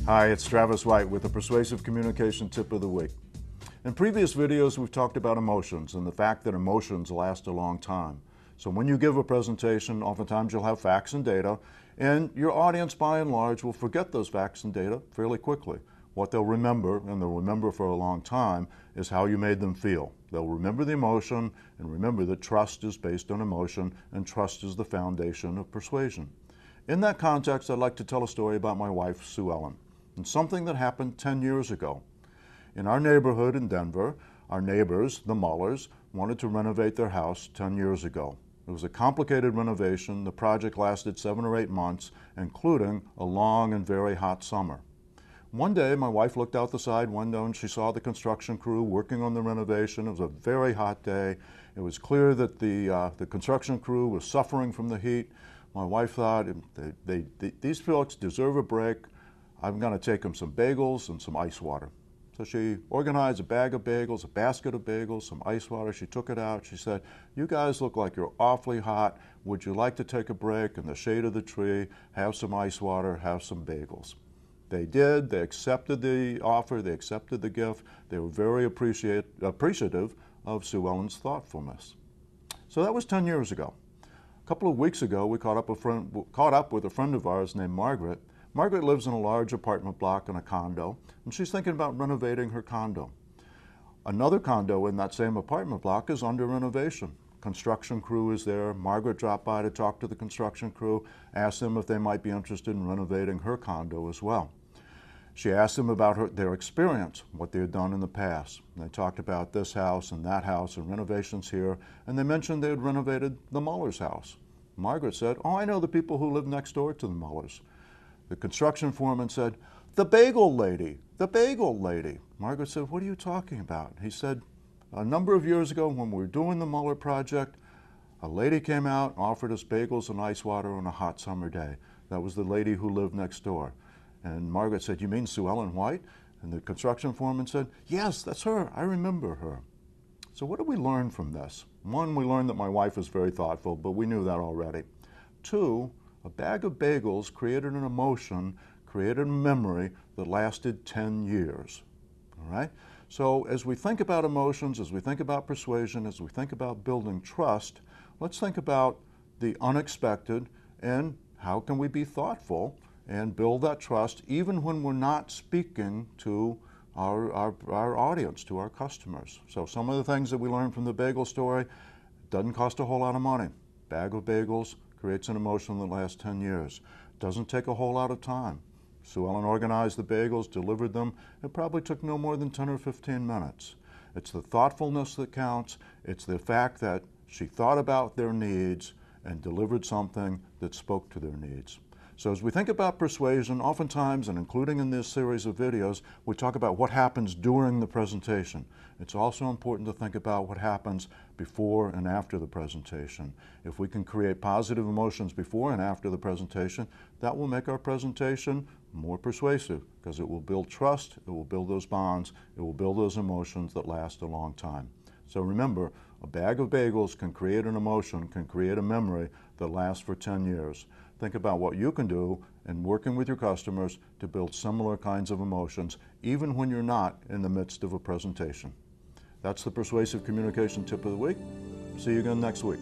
Hi, it's Travis White with the Persuasive Communication Tip of the Week. In previous videos, we've talked about emotions and the fact that emotions last a long time. So when you give a presentation, oftentimes you'll have facts and data, and your audience, by and large, will forget those facts and data fairly quickly. What they'll remember, and they'll remember for a long time, is how you made them feel. They'll remember the emotion, and remember that trust is based on emotion, and trust is the foundation of persuasion. In that context, I'd like to tell a story about my wife, Sue Ellen, and something that happened 10 years ago. In our neighborhood in Denver, our neighbors, the Mullers, wanted to renovate their house 10 years ago. It was a complicated renovation. The project lasted 7 or 8 months, including a long and very hot summer. One day, my wife looked out the side window and she saw the construction crew working on the renovation. It was a very hot day. It was clear that the construction crew was suffering from the heat. My wife thought, these folks deserve a break. I'm going to take them some bagels and some ice water. So she organized a bag of bagels, a basket of bagels, some ice water. She took it out. She said, "You guys look like you're awfully hot. Would you like to take a break in the shade of the tree, have some ice water, have some bagels?" They did. They accepted the offer. They accepted the gift. They were very appreciative of Sue Ellen's thoughtfulness. So that was 10 years ago. A couple of weeks ago, we caught up with a friend of ours named Margaret. Margaret lives in a large apartment block in a condo, and she's thinking about renovating her condo. Another condo in that same apartment block is under renovation. Construction crew is there. Margaret dropped by to talk to the construction crew, asked them if they might be interested in renovating her condo as well. She asked them about their experience, what they had done in the past. They talked about this house and renovations here, and they mentioned they had renovated the Muller's house. Margaret said, "Oh, I know the people who live next door to the Mullers." The construction foreman said, "The bagel lady, the bagel lady." Margaret said, "What are you talking about?" He said, "A number of years ago when we were doing the Muller project, a lady came out and offered us bagels and ice water on a hot summer day. That was the lady who lived next door." And Margaret said, "You mean Sue Ellen White?" And the construction foreman said, "Yes, that's her. I remember her." So what did we learn from this? One, we learned that my wife is very thoughtful, but we knew that already. Two, a bag of bagels created an emotion, created a memory that lasted 10 years. All right? So as we think about emotions, as we think about persuasion, as we think about building trust, let's think about the unexpected and how can we be thoughtful and build that trust even when we're not speaking to our audience, to our customers. So some of the things that we learned from the bagel story, doesn't cost a whole lot of money. Bag of bagels creates an emotion that lasts 10 years. Doesn't take a whole lot of time. Sue Ellen organized the bagels, delivered them. It probably took no more than 10 or 15 minutes. It's the thoughtfulness that counts. It's the fact that she thought about their needs and delivered something that spoke to their needs. So as we think about persuasion, oftentimes, and including in this series of videos, we talk about what happens during the presentation. It's also important to think about what happens before and after the presentation. If we can create positive emotions before and after the presentation, that will make our presentation more persuasive because it will build trust, it will build those bonds, it will build those emotions that last a long time. So remember, a bag of bagels can create an emotion, can create a memory that lasts for 10 years. Think about what you can do in working with your customers to build similar kinds of emotions, even when you're not in the midst of a presentation. That's the Persuasive Communication Tip of the Week. See you again next week.